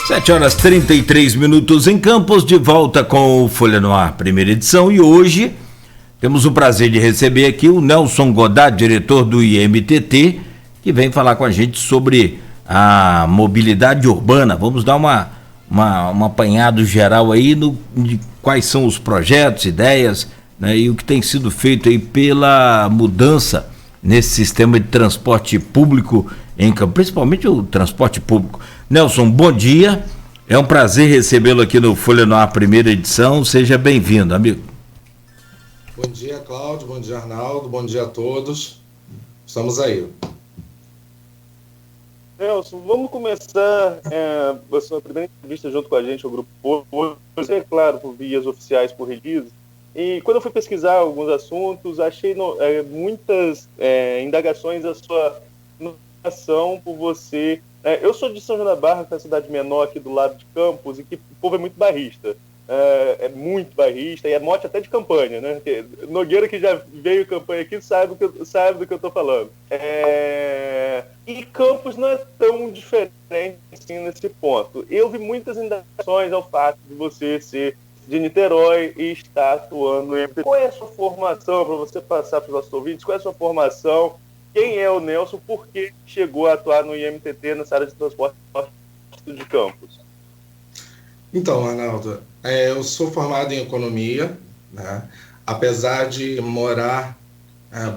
7h33 em Campos, de volta com o Folha no Ar, primeira edição, e hoje temos o prazer de receber aqui o Nelson Godard, diretor do IMTT, que vem falar com a gente sobre a mobilidade urbana. Vamos dar um apanhado geral aí de quais são os projetos, ideias, né, e o que tem sido feito aí pela mudança nesse sistema de transporte público em Campos, principalmente o transporte público. Nelson, bom dia, é um prazer recebê-lo aqui no Folha no Ar, primeira edição, seja bem-vindo, amigo. Bom dia, Cláudio, bom dia, Arnaldo, bom dia a todos, estamos aí. Nelson, vamos começar a sua primeira entrevista junto com a gente, o Grupo Hoje, é claro, por vias oficiais, por release, e quando eu fui pesquisar alguns assuntos, achei muitas indagações à sua nomeação por você. Eu sou de São João da Barra, que é uma cidade menor aqui do lado de Campos, e que o povo é muito barrista. É muito barrista, e é mote até de campanha, né? Nogueira, que já veio campanha aqui, sabe do que eu estou falando. E Campos não é tão diferente assim nesse ponto. Eu vi muitas indagações ao fato de você ser de Niterói e estar atuando em MTT. Qual é a sua formação, para você passar para os nossos ouvintes, qual é a sua formação? Quem é o Nelson? Por que chegou a atuar no IMTT nessa área de transporte de Campos? Então, Arnaldo, eu sou formado em economia, né? Apesar de morar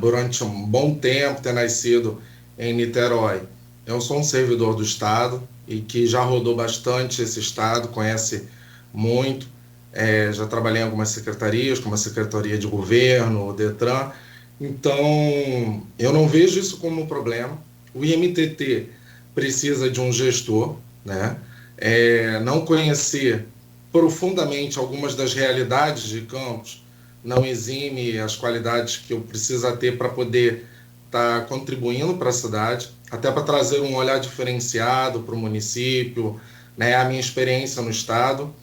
durante um bom tempo, ter nascido em Niterói, eu sou um servidor do Estado e que já rodou bastante esse Estado, conhece muito, já trabalhei em algumas secretarias, como a Secretaria de Governo, o Detran. Então, eu não vejo isso como um problema. O IMTT precisa de um gestor, né? Não conhecer profundamente algumas das realidades de Campos não exime as qualidades que eu preciso ter para poder estar contribuindo para a cidade, até para trazer um olhar diferenciado para o município, né? A minha experiência no Estado.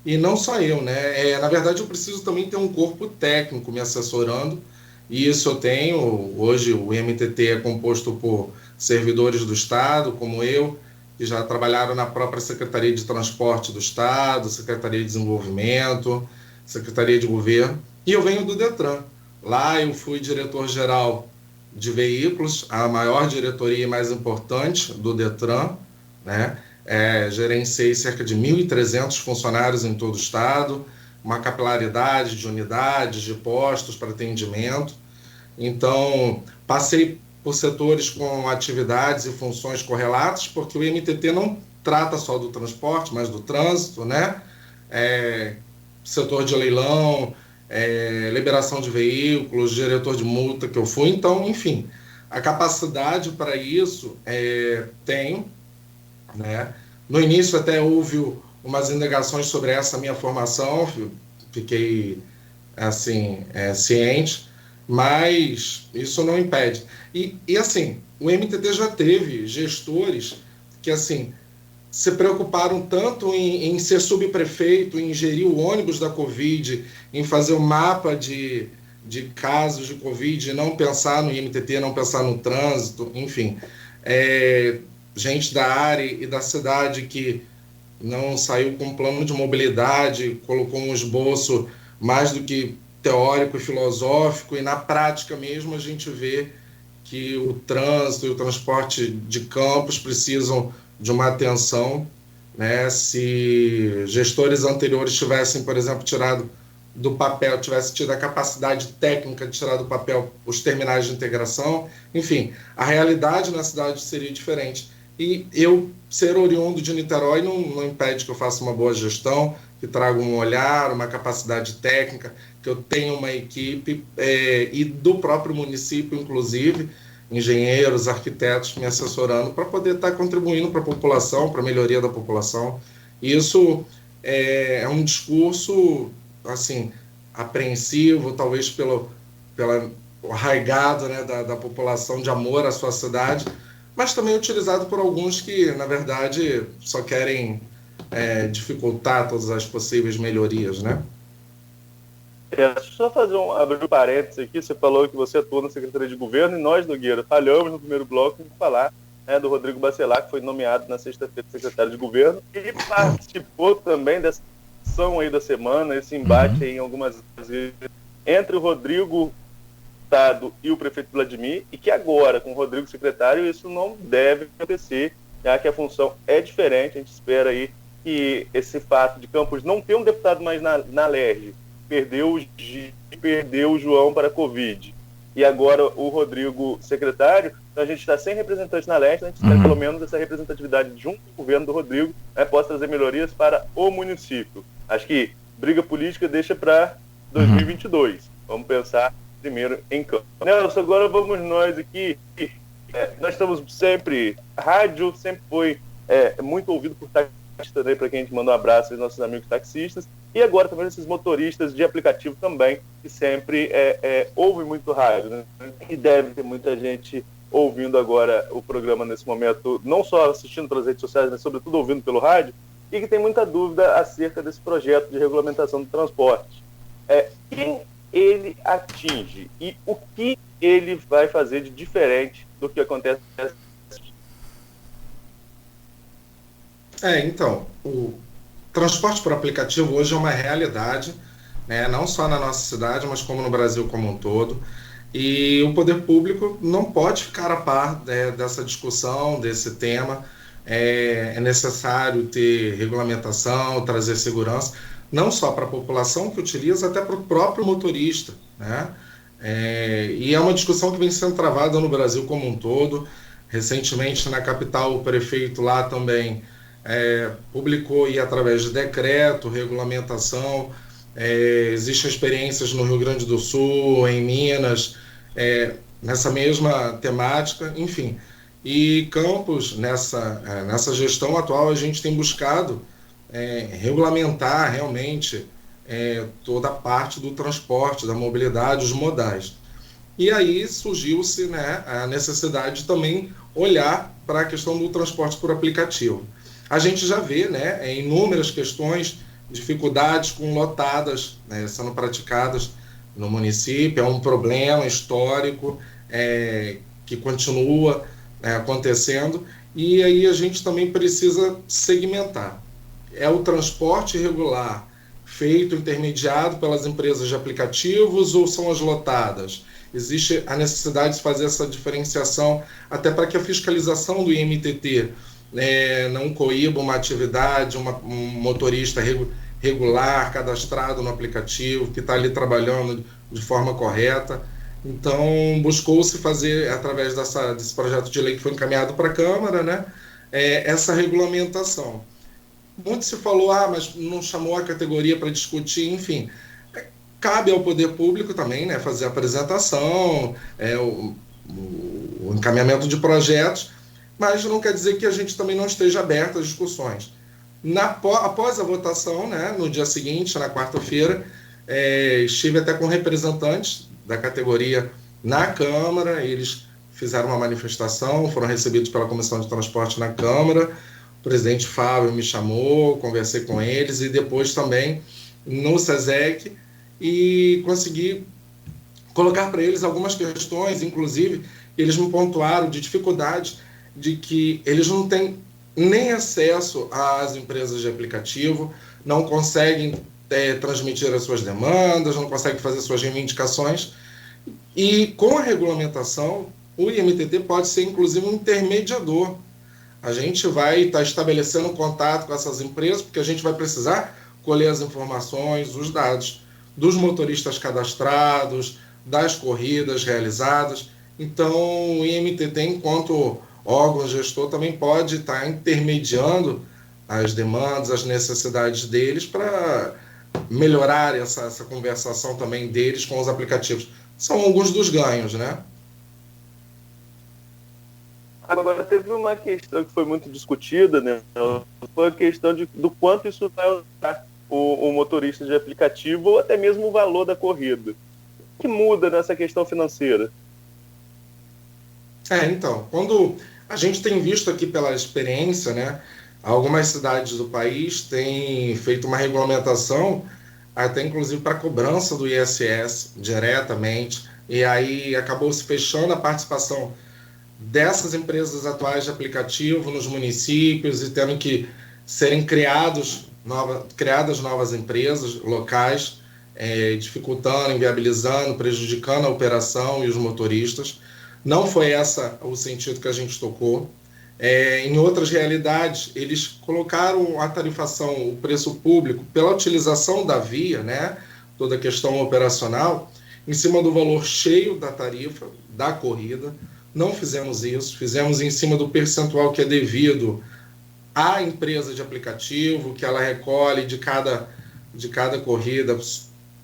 E não só eu, né? Na verdade, eu preciso também ter um corpo técnico me assessorando. E isso eu tenho. Hoje o IMTT é composto por servidores do Estado, como eu, que já trabalharam na própria Secretaria de Transporte do Estado, Secretaria de Desenvolvimento, Secretaria de Governo, e eu venho do Detran. Lá eu fui diretor-geral de veículos, a maior diretoria e mais importante do Detran, né? Gerenciei cerca de 1.300 funcionários em todo o Estado, uma capilaridade de unidades, de postos para atendimento. Então, passei por setores com atividades e funções correlatas, porque o IMTT não trata só do transporte, mas do trânsito, né? Setor de leilão, liberação de veículos, diretor de multa que eu fui. Então, enfim, a capacidade para isso tenho, né? No início até houve umas indagações sobre essa minha formação, fiquei assim, ciente, mas isso não impede. E assim, o MTT já teve gestores que assim se preocuparam tanto em ser subprefeito, em gerir o ônibus da Covid, em fazer o mapa de casos de Covid, não pensar no IMTT, não pensar no trânsito, enfim. Gente da área e da cidade que não saiu com um plano de mobilidade, colocou um esboço mais do que teórico e filosófico, e na prática mesmo a gente vê que o trânsito e o transporte de Campos precisam de uma atenção, né? Se gestores anteriores tivessem, por exemplo, tirado do papel, tivesse tido a capacidade técnica de tirar do papel os terminais de integração, enfim, a realidade na cidade seria diferente. E eu ser oriundo de Niterói não impede que eu faça uma boa gestão, que traga um olhar, uma capacidade técnica, que eu tenha uma equipe e do próprio município, inclusive, engenheiros, arquitetos me assessorando para poder estar contribuindo para a população, para a melhoria da população. Isso é um discurso assim apreensivo, talvez pelo arraigado, né, da população de amor à sua cidade, mas também utilizado por alguns que, na verdade, só querem dificultar todas as possíveis melhorias, né? Só abrir um parênteses aqui, você falou que você atua na Secretaria de Governo e nós, Nogueira, falhamos no primeiro bloco em falar né, do Rodrigo Bacelar, que foi nomeado na sexta-feira secretário de governo, e participou também dessa ação aí da semana, esse embate aí em algumas vezes entre o Rodrigo Estado e o prefeito Vladimir, e que agora, com o Rodrigo secretário, isso não deve acontecer, já que a função é diferente. A gente espera aí que esse fato de Campos não ter um deputado mais na LERJ, perdeu o João para a Covid, e agora o Rodrigo secretário, então a gente está sem representante na LERJ, a gente espera pelo menos essa representatividade junto com o governo do Rodrigo, né, possa trazer melhorias para o município. Acho que briga política deixa para 2022. Vamos pensar primeiro em campo. Nelson, agora vamos nós aqui. Nós estamos sempre... Rádio sempre foi muito ouvido por taxistas, também, para quem a gente manda um abraço aos nossos amigos taxistas. E agora também esses motoristas de aplicativo também, que sempre ouvem muito rádio, né? E deve ter muita gente ouvindo agora o programa nesse momento, não só assistindo pelas redes sociais, mas sobretudo ouvindo pelo rádio, e que tem muita dúvida acerca desse projeto de regulamentação do transporte. Quem ele atinge e o que ele vai fazer de diferente do que acontece? Então, o transporte por aplicativo hoje é uma realidade, né, não só na nossa cidade, mas como no Brasil como um todo. E o poder público não pode ficar a par dessa discussão, desse tema. É necessário ter regulamentação, trazer segurança, não só para a população que utiliza, até para o próprio motorista, né? E é uma discussão que vem sendo travada no Brasil como um todo. Recentemente, na capital, o prefeito lá também publicou, e através de decreto, regulamentação. Existem experiências no Rio Grande do Sul, em Minas, nessa mesma temática, enfim. E Campos, nessa gestão atual, a gente tem buscado regulamentar realmente toda a parte do transporte, da mobilidade, os modais. E aí surgiu-se, né, a necessidade de também olhar para a questão do transporte por aplicativo. A gente já vê, né, inúmeras questões, dificuldades com lotadas, né, sendo praticadas no município. É um problema histórico que continua acontecendo, e aí a gente também precisa segmentar. É o transporte regular feito, intermediado pelas empresas de aplicativos, ou são as lotadas? Existe a necessidade de fazer essa diferenciação, até para que a fiscalização do IMTT não coíba uma atividade, um motorista regular, cadastrado no aplicativo, que está ali trabalhando de forma correta. Então, buscou-se fazer, através desse projeto de lei que foi encaminhado para a Câmara, né, essa regulamentação. Muito se falou, mas não chamou a categoria para discutir, enfim. Cabe ao poder público também, né, fazer a apresentação, o encaminhamento de projetos, mas não quer dizer que a gente também não esteja aberto às discussões. Após a votação, né, no dia seguinte, na quarta-feira, estive até com representantes da categoria na Câmara. Eles fizeram uma manifestação, foram recebidos pela Comissão de Transporte na Câmara. O presidente Fábio me chamou, conversei com eles, e depois também no SESEC, e consegui colocar para eles algumas questões, inclusive eles me pontuaram de dificuldade de que eles não têm nem acesso às empresas de aplicativo, não conseguem transmitir as suas demandas, não conseguem fazer suas reivindicações. E com a regulamentação, o IMTT pode ser inclusive um intermediador. A gente vai estar estabelecendo um contato com essas empresas, porque a gente vai precisar colher as informações, os dados dos motoristas cadastrados, das corridas realizadas. Então, o IMTT, enquanto órgão gestor, também pode estar intermediando as demandas, as necessidades deles, para melhorar essa conversação também deles com os aplicativos. São alguns dos ganhos, né? Agora, teve uma questão que foi muito discutida, né? Foi a questão do quanto isso vai usar o motorista de aplicativo, ou até mesmo o valor da corrida. O que muda nessa questão financeira? Então, quando a gente tem visto aqui pela experiência, né, algumas cidades do país têm feito uma regulamentação, até inclusive para cobrança do ISS diretamente, e aí acabou se fechando a participação dessas empresas atuais de aplicativo nos municípios e tendo que serem criadas novas empresas locais, dificultando, inviabilizando, prejudicando a operação e os motoristas. Não foi esse o sentido que a gente tocou. Em outras realidades, eles colocaram a tarifação, o preço público, pela utilização da via, né, toda a questão operacional, em cima do valor cheio da tarifa, da corrida. Não fizemos isso, fizemos em cima do percentual que é devido à empresa de aplicativo, que ela recolhe de cada corrida,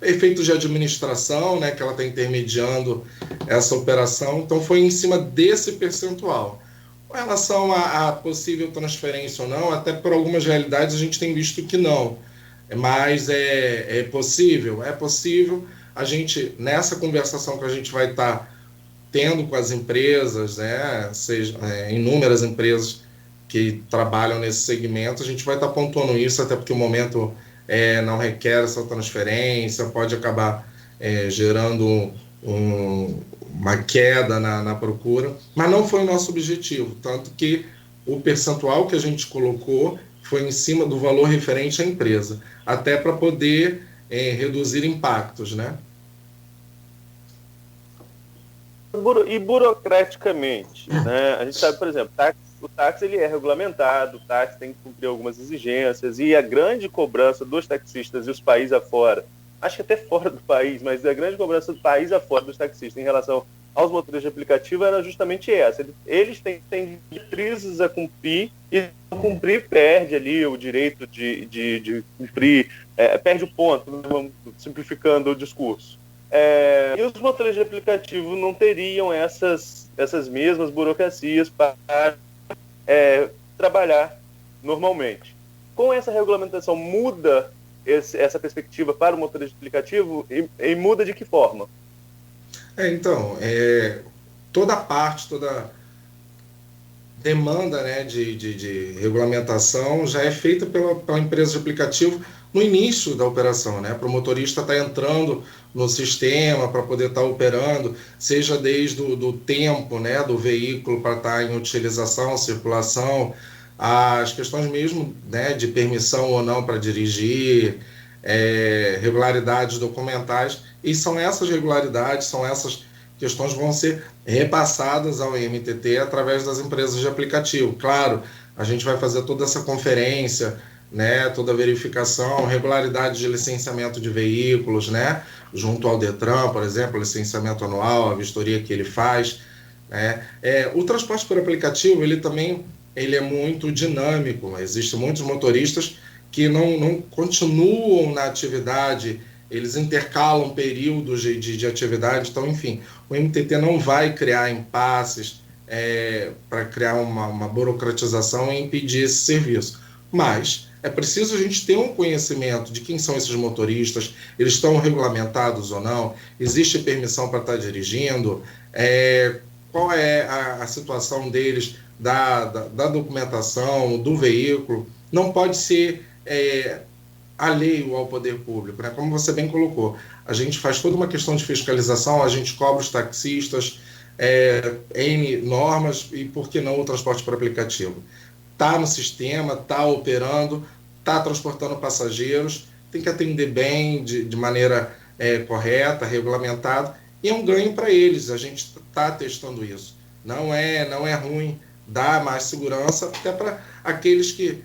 efeitos de administração, né, que ela está intermediando essa operação. Então, foi em cima desse percentual. Com relação a possível transferência ou não, até por algumas realidades a gente tem visto que não. Mas é possível? É possível. A gente, nessa conversação que a gente vai estar tendo com as empresas, né, inúmeras empresas que trabalham nesse segmento, a gente vai estar pontuando isso, até porque o momento não requer essa transferência, pode acabar gerando uma queda na procura, mas não foi o nosso objetivo, tanto que o percentual que a gente colocou foi em cima do valor referente à empresa, até para poder reduzir impactos, né? E burocraticamente, né? A gente sabe, por exemplo, o táxi ele é regulamentado, o táxi tem que cumprir algumas exigências, e a grande cobrança dos taxistas e os países afora, acho que até fora do país, mas a grande cobrança do país afora dos taxistas em relação aos motoristas de aplicativo era justamente essa. Eles têm diretrizes a cumprir, e não cumprir perde ali o direito de cumprir, perde o ponto, né? Simplificando o discurso. E os motoristas de aplicativo não teriam essas mesmas burocracias para trabalhar normalmente. Com essa regulamentação, muda essa perspectiva para o motorista de aplicativo e muda de que forma? Então, toda demanda, né, de regulamentação já é feita pela empresa de aplicativo no início da operação, né, para o motorista estar entrando no sistema para poder estar operando, seja desde o tempo, né, do veículo para estar em utilização, circulação, as questões mesmo, né, de permissão ou não para dirigir, regularidades documentais, e são essas regularidades, são essas questões que vão ser repassadas ao IMTT através das empresas de aplicativo. Claro, a gente vai fazer toda essa conferência, né, toda a verificação, regularidade de licenciamento de veículos, né, junto ao Detran, por exemplo, licenciamento anual, a vistoria que ele faz, né. O transporte por aplicativo, ele é muito dinâmico, existem muitos motoristas que não continuam na atividade, eles intercalam períodos de atividade, então, enfim, o MTT não vai criar impasses para criar uma burocratização e impedir esse serviço. Mas é preciso a gente ter um conhecimento de quem são esses motoristas, eles estão regulamentados ou não, existe permissão para estar dirigindo, qual é a situação deles, da documentação, do veículo. Não pode ser alheio ao poder público, né? Como você bem colocou, a gente faz toda uma questão de fiscalização, a gente cobra os taxistas, N normas, e por que não o transporte por aplicativo? Está no sistema, está operando, está transportando passageiros, tem que atender bem, de maneira correta, regulamentada, e é um ganho para eles, a gente está testando isso. Não é ruim, dá mais segurança, até para aqueles que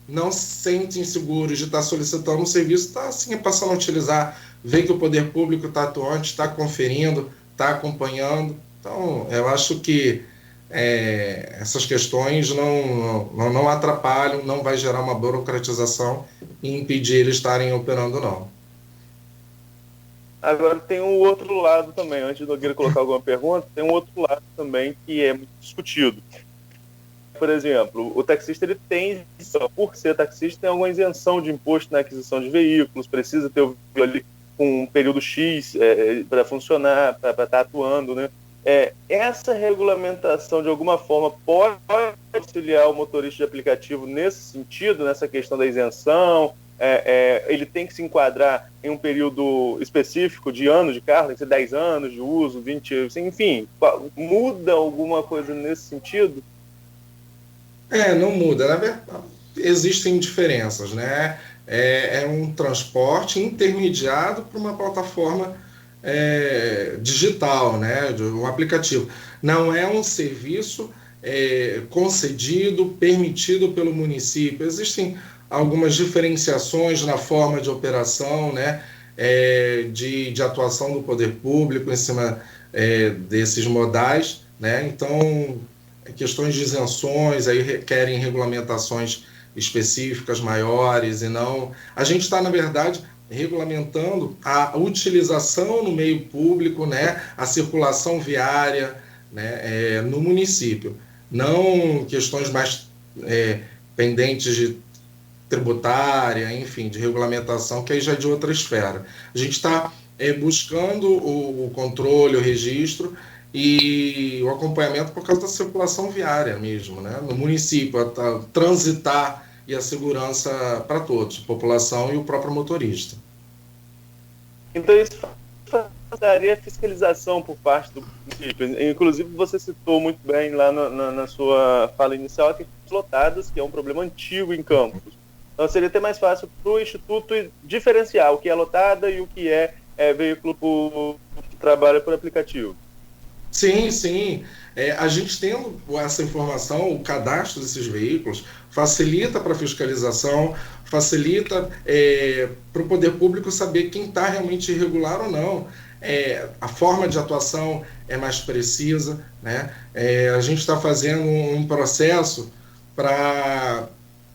não se sentem seguros de estar solicitando um serviço, está assim passando a utilizar, vê que o poder público está atuante, está conferindo, está acompanhando. Então, eu acho que essas questões não atrapalham, não vai gerar uma burocratização e impedir eles estarem operando, não. Agora tem um outro lado também, antes de Nogueira colocar alguma pergunta, tem um outro lado também que é muito discutido. Por exemplo, o taxista ele tem, por ser taxista, tem alguma isenção de imposto na aquisição de veículos, precisa ter o veículo ali com um período X para funcionar, para estar atuando, né? Essa regulamentação, de alguma forma, pode auxiliar o motorista de aplicativo nesse sentido, nessa questão da isenção, ele tem que se enquadrar em um período específico de anos de carro, tem que ser 10 anos de uso, 20, enfim, muda alguma coisa nesse sentido? Não muda. Na verdade, existem diferenças, né? É um transporte intermediado por uma plataforma digital, né? Um aplicativo. Não é um serviço concedido, permitido pelo município. Existem algumas diferenciações na forma de operação, né? De atuação do poder público em cima desses modais, né? Então, questões de isenções aí requerem regulamentações específicas maiores e não... A gente está, na verdade, regulamentando a utilização no meio público, né, a circulação viária, né, no município. Não questões mais pendentes de tributária, enfim, de regulamentação, que aí já é de outra esfera. A gente está buscando o controle, o registro e o acompanhamento por causa da circulação viária mesmo, né, no município, transitar e a segurança para todos, a população e o próprio motorista. Então isso daria fiscalização por parte do município. Inclusive você citou muito bem lá na sua fala inicial que lotadas, que é um problema antigo em Campos. Então seria até mais fácil para o Instituto diferenciar o que é lotada e o que é veículo que trabalha por aplicativo. Sim, sim. A gente tendo essa informação, o cadastro desses veículos, facilita para a fiscalização, facilita para o poder público saber quem está realmente irregular ou não. A forma de atuação é mais precisa, né? A gente está fazendo um processo para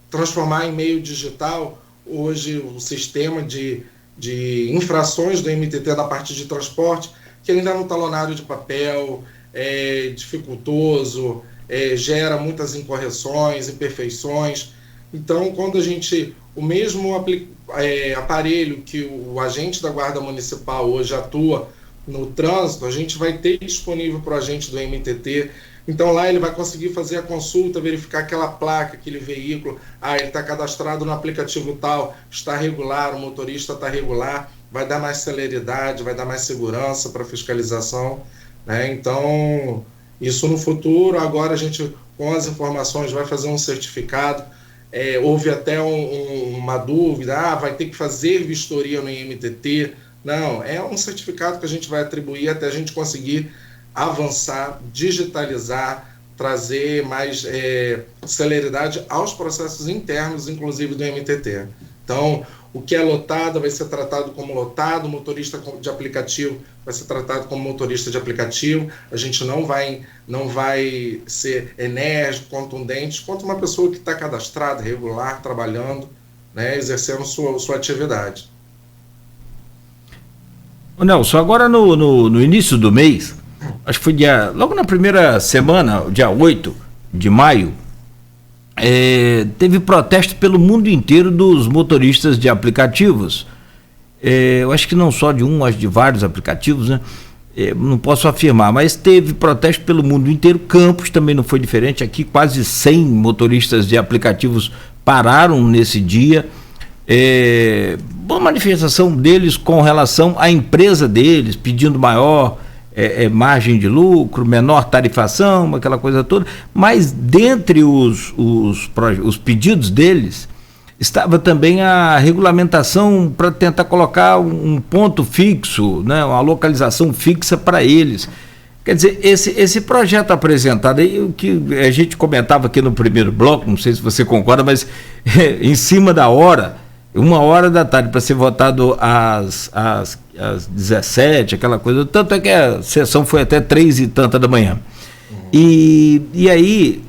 transformar em meio digital hoje o sistema de infrações do MTT da parte de transporte, que ainda no talonário de papel, dificultoso, gera muitas incorreções, imperfeições. Então, quando o mesmo aparelho que o agente da Guarda Municipal hoje atua no trânsito, a gente vai ter disponível para o agente do MTT. Então, lá ele vai conseguir fazer a consulta, verificar aquela placa, aquele veículo, ele está cadastrado no aplicativo tal, está regular, o motorista está regular, vai dar mais celeridade, vai dar mais segurança para a fiscalização, né? Então, isso no futuro, agora a gente, com as informações, vai fazer um certificado. Houve até uma dúvida, vai ter que fazer vistoria no IMTT. Não, é um certificado que a gente vai atribuir até a gente conseguir avançar, digitalizar, trazer mais celeridade aos processos internos, inclusive do MTT. Então, o que é lotado vai ser tratado como lotado, o motorista de aplicativo vai ser tratado como motorista de aplicativo. A gente não vai ser enérgico, contundente, quanto uma pessoa que está cadastrada, regular, trabalhando, né, exercendo sua atividade. Nelson, agora no início do mês, acho que foi logo na primeira semana, dia 8 de maio, teve protesto pelo mundo inteiro dos motoristas de aplicativos. Eu acho que não só de um, acho de vários aplicativos, né? Não posso afirmar, mas teve protesto pelo mundo inteiro. Campos também não foi diferente. Aqui quase 100 motoristas de aplicativos pararam nesse dia. Uma manifestação deles com relação à empresa deles, pedindo maior margem de lucro, menor tarifação, aquela coisa toda, mas dentre os pedidos deles estava também a regulamentação para tentar colocar um ponto fixo, né, uma localização fixa para eles. Quer dizer, esse projeto apresentado aí, o que a gente comentava aqui no primeiro bloco, não sei se você concorda, mas em cima da hora, 1h da tarde para ser votado às 17, aquela coisa, tanto é que a sessão foi até 3 e tanta da manhã. E aí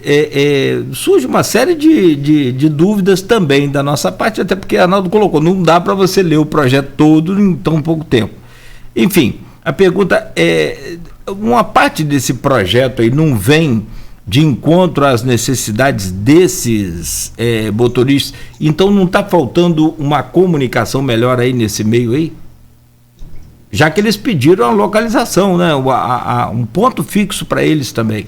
surge uma série de dúvidas também da nossa parte, até porque a Arnaldo colocou, não dá para você ler o projeto todo em tão pouco tempo. Enfim, a pergunta uma parte desse projeto aí não vem de encontro às necessidades desses motoristas, então não está faltando uma comunicação melhor aí nesse meio aí? Já que eles pediram a localização, né? Um ponto fixo para eles também.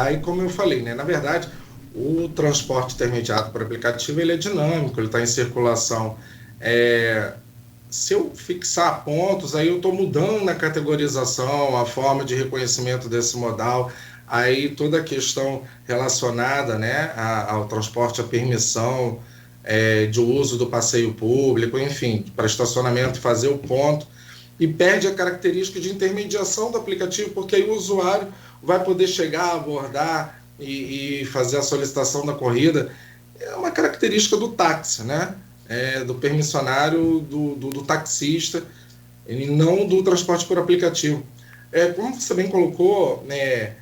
Aí como eu falei, né? Na verdade, O transporte intermediado por aplicativo ele é dinâmico, ele está em circulação. Se eu fixar pontos, aí eu estou mudando na categorização, a forma de reconhecimento desse modal, aí toda a questão relacionada, né, ao transporte, à permissão de uso do passeio público, enfim, para estacionamento, fazer o ponto, e perde a característica de intermediação do aplicativo, porque aí o usuário vai poder chegar, abordar e fazer a solicitação da corrida. É uma característica do táxi, né? Do permissionário, do taxista, e não do transporte por aplicativo. Como você bem colocou, né,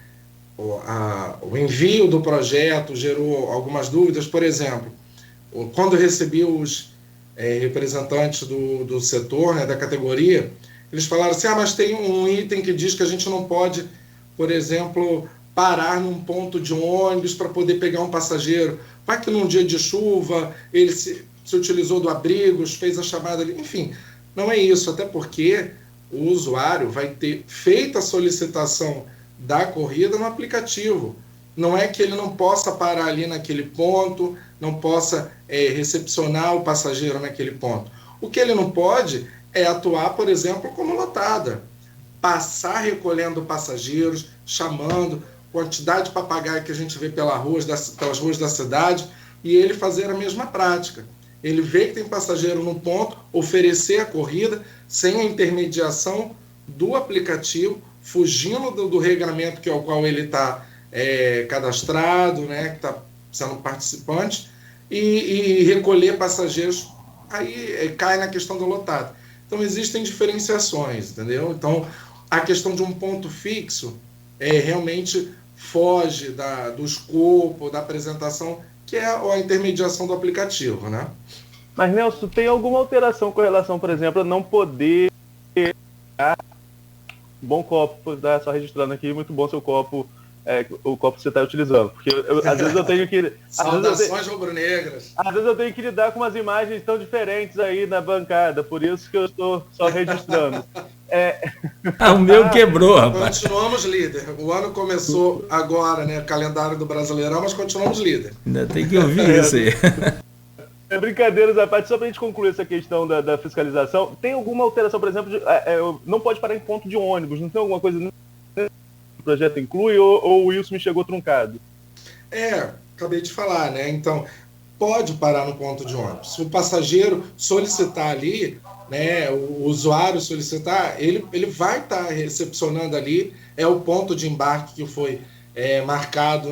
o envio do projeto gerou algumas dúvidas. Por exemplo, quando eu recebi os representantes do setor, né, da categoria, eles falaram assim, mas tem um item que diz que a gente não pode, por exemplo, parar num ponto de ônibus para poder pegar um passageiro. Vai que num dia de chuva ele se utilizou do abrigos, fez a chamada ali, enfim, não é isso, até porque o usuário vai ter feito a solicitação da corrida no aplicativo. Não é que ele não possa parar ali naquele ponto, não possa recepcionar o passageiro naquele ponto. O que ele não pode é atuar, por exemplo, como lotada. Passar recolhendo passageiros, chamando, quantidade de papagaio que a gente vê pelas ruas da cidade, e ele fazer a mesma prática. Ele vê que tem passageiro num ponto, oferecer a corrida sem a intermediação do aplicativo, fugindo do regramento que é o qual ele está cadastrado, né, que está sendo participante, e recolher passageiros, aí cai na questão do lotado. Então existem diferenciações, entendeu? Então a questão de um ponto fixo realmente foge do escopo, da apresentação, que é a intermediação do aplicativo, né? Mas, Nelson, tem alguma alteração com relação, por exemplo, a não poder... Bom copo, tá? Só registrando aqui, muito bom seu copo, o copo que você está utilizando. Porque às vezes eu tenho que... Saudações rubro-negras. Às vezes eu tenho que lidar com umas imagens tão diferentes aí na bancada, por isso que eu estou só registrando. O meu quebrou, rapaz. Continuamos líder. O ano começou agora, né? Calendário do Brasileirão, mas continuamos líder. Ainda tem que ouvir isso aí. Brincadeiras à parte, só para a gente concluir essa questão da fiscalização, tem alguma alteração, por exemplo, não pode parar em ponto de ônibus, não tem alguma coisa que o projeto inclui, ou o Wilson me chegou truncado? Acabei de falar, né? Então, pode parar no ponto de ônibus. Se o passageiro solicitar ali, né, o usuário solicitar, ele vai estar recepcionando ali, é o ponto de embarque que foi marcado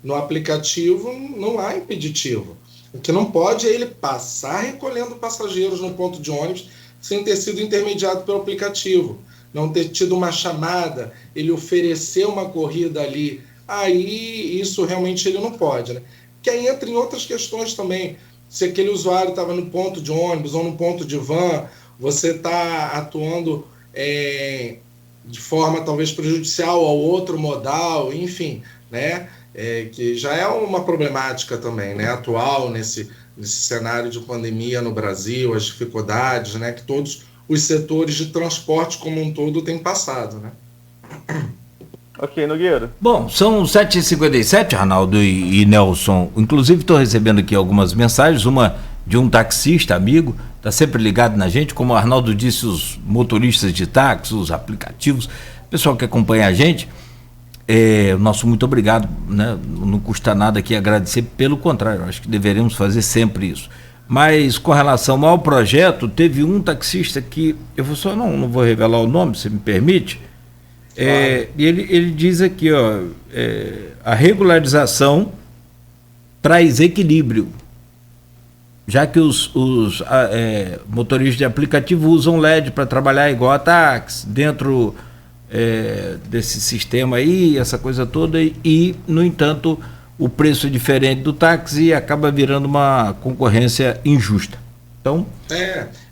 no aplicativo, não há impeditivo. O que não pode é ele passar recolhendo passageiros no ponto de ônibus sem ter sido intermediado pelo aplicativo, não ter tido uma chamada, ele oferecer uma corrida ali, aí isso realmente ele não pode, né? Que aí entra em outras questões também. Se aquele usuário estava no ponto de ônibus ou no ponto de van, você está atuando de forma talvez prejudicial ao outro modal, enfim, né? Que já é uma problemática também, né? Atual nesse cenário de pandemia no Brasil, as dificuldades, né? Que todos os setores de transporte como um todo têm passado, né? Ok, Nogueira. Bom, são 7h57, Arnaldo e Nelson. Inclusive estou recebendo aqui algumas mensagens, uma de um taxista amigo, está sempre ligado na gente, como o Arnaldo disse, os motoristas de táxi, os aplicativos, o pessoal que acompanha a gente, nosso muito obrigado, né? Não custa nada aqui agradecer, pelo contrário, acho que deveríamos fazer sempre isso. Mas com relação ao projeto, teve um taxista que, eu só não vou revelar o nome, se me permite, e ele diz aqui, a regularização traz equilíbrio, já que os motoristas de aplicativo usam LED para trabalhar igual a táxi, dentro desse sistema aí, essa coisa toda, e, no entanto, o preço é diferente do táxi e acaba virando uma concorrência injusta. Então...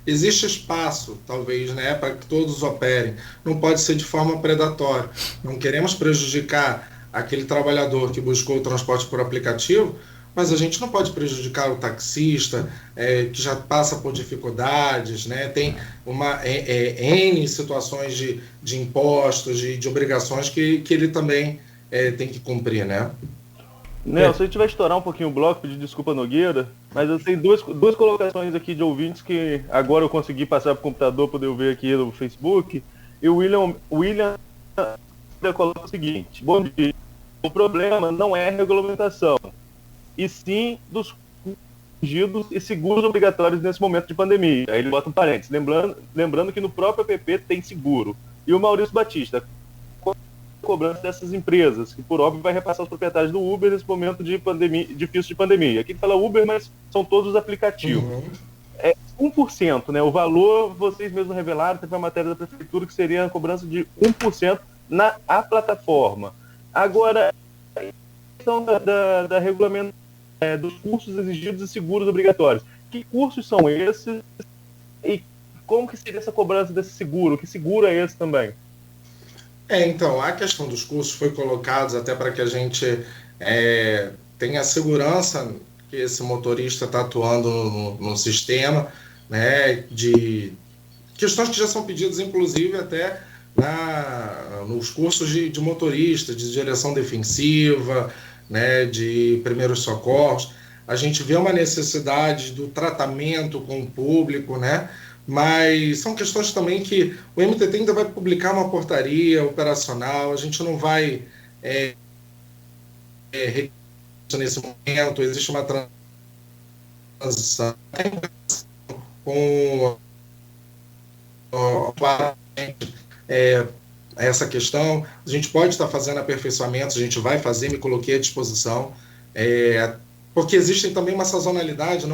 existe espaço, talvez, né, para que todos operem. Não pode ser de forma predatória. Não queremos prejudicar aquele trabalhador que buscou o transporte por aplicativo, mas a gente não pode prejudicar o taxista, que já passa por dificuldades, né, tem N situações de impostos, de obrigações que ele também tem que cumprir, né? Nelson, a gente vai estourar um pouquinho o bloco, pedir desculpa, Nogueira, mas eu tenho duas colocações aqui de ouvintes que agora eu consegui passar para o computador, poder ver aqui no Facebook, e o William coloca o seguinte: bom dia, o problema não é a regulamentação, e sim dos corrigidos e seguros obrigatórios nesse momento de pandemia. Aí ele bota um parênteses, lembrando que no próprio app tem seguro. E o Maurício Batista, cobrança dessas empresas, que por óbvio vai repassar os proprietários do Uber nesse momento de pandemia, difícil de pandemia. Aqui ele fala Uber, mas são todos os aplicativos. É 1%, né? O valor, vocês mesmos revelaram, teve uma matéria da prefeitura que seria a cobrança de 1% na plataforma. Agora, a questão da regulamentação dos cursos exigidos e seguros obrigatórios. Que cursos são esses e como que seria essa cobrança desse seguro? Que seguro é esse também? Então, a questão dos cursos foi colocada até para que a gente tenha segurança que esse motorista está atuando no sistema, né, de questões que já são pedidas, inclusive, até nos cursos de motorista, de direção defensiva, né, de primeiros socorros. A gente vê uma necessidade do tratamento com o público, né? Mas são questões também que o MTT ainda vai publicar uma portaria operacional, a gente não vai nesse momento, existe uma transição com essa questão. A gente pode estar fazendo aperfeiçoamentos, a gente vai fazer, me coloquei à disposição, porque existe também uma sazonalidade,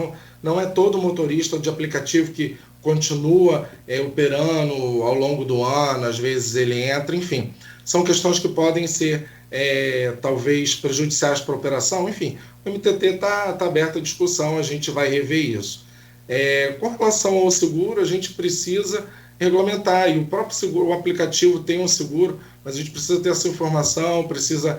não é todo motorista de aplicativo que continua operando ao longo do ano, às vezes ele entra, enfim. São questões que podem ser, talvez, prejudiciais para a operação, enfim. O MTT está aberto à discussão, a gente vai rever isso. Com relação ao seguro, a gente precisa regulamentar, e o próprio seguro, o aplicativo tem um seguro, mas a gente precisa ter essa informação, precisa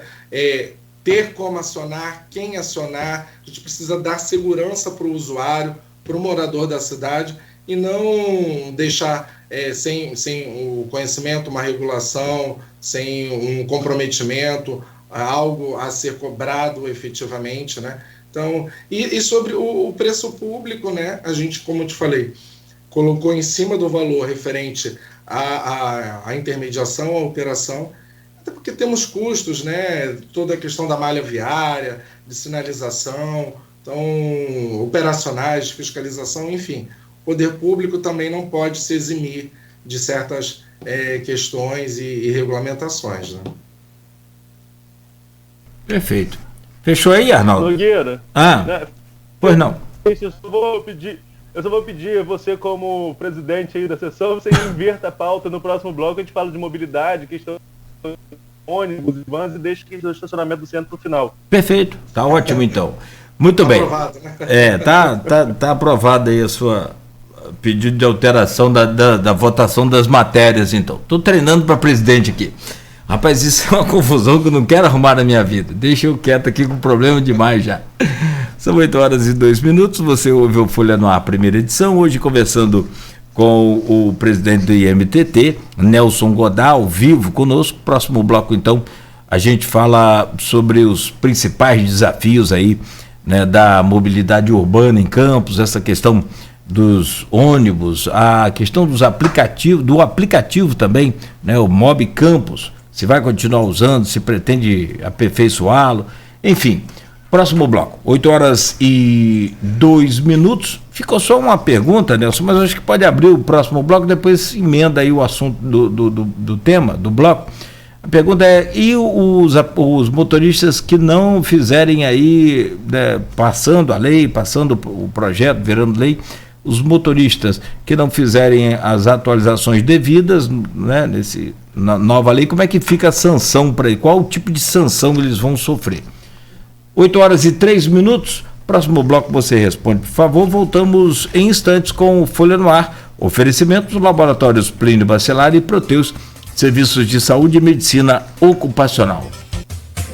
ter como acionar, quem acionar, a gente precisa dar segurança para o usuário, para o morador da cidade, e não deixar sem o conhecimento, uma regulação, sem um comprometimento, algo a ser cobrado efetivamente, né? Então, e sobre o preço público, né? A gente, como eu te falei, colocou em cima do valor referente à intermediação, à operação, até porque temos custos, né? Toda a questão da malha viária, de sinalização, então, operacionais, de fiscalização, enfim. O poder público também não pode se eximir de certas questões e regulamentações, né? Perfeito. Fechou aí, Arnaldo? Nogueira. Pois não. Eu só vou pedir a você, como presidente aí da sessão, você inverta a pauta no próximo bloco, a gente fala de mobilidade, questão de ônibus, vans, e deixa o estacionamento do centro para o final. Perfeito. Tá ótimo, então. Muito bem. Aprovado, né? Tá aprovado aí a sua pedido de alteração da votação das matérias, então. Estou treinando para presidente aqui. Rapaz, isso é uma confusão que eu não quero arrumar na minha vida. Deixa eu quieto aqui com problema demais já. São 8h02. Você ouve o Folha no Ar, primeira edição. Hoje conversando com o presidente do IMTT, Nelson Godard, ao vivo conosco. Próximo bloco, então, a gente fala sobre os principais desafios aí, né, da mobilidade urbana em Campos, essa questão dos ônibus, a questão dos aplicativos, do aplicativo também, né, o Mob Campos, se vai continuar usando, se pretende aperfeiçoá-lo, enfim. Próximo bloco, 8h02. Ficou só uma pergunta, Nelson, mas acho que pode abrir o próximo bloco, depois emenda aí o assunto do tema, do bloco. A pergunta é, e os motoristas que não fizerem aí, né, passando a lei, passando o projeto, virando lei, os motoristas que não fizerem as atualizações devidas, né, na nova lei, como é que fica a sanção para ele? Qual o tipo de sanção eles vão sofrer? 8h03. Próximo bloco você responde, por favor. Voltamos em instantes com o Folha no Ar. Oferecimentos Laboratórios Plínio Bacelar e Proteus, serviços de saúde e medicina ocupacional.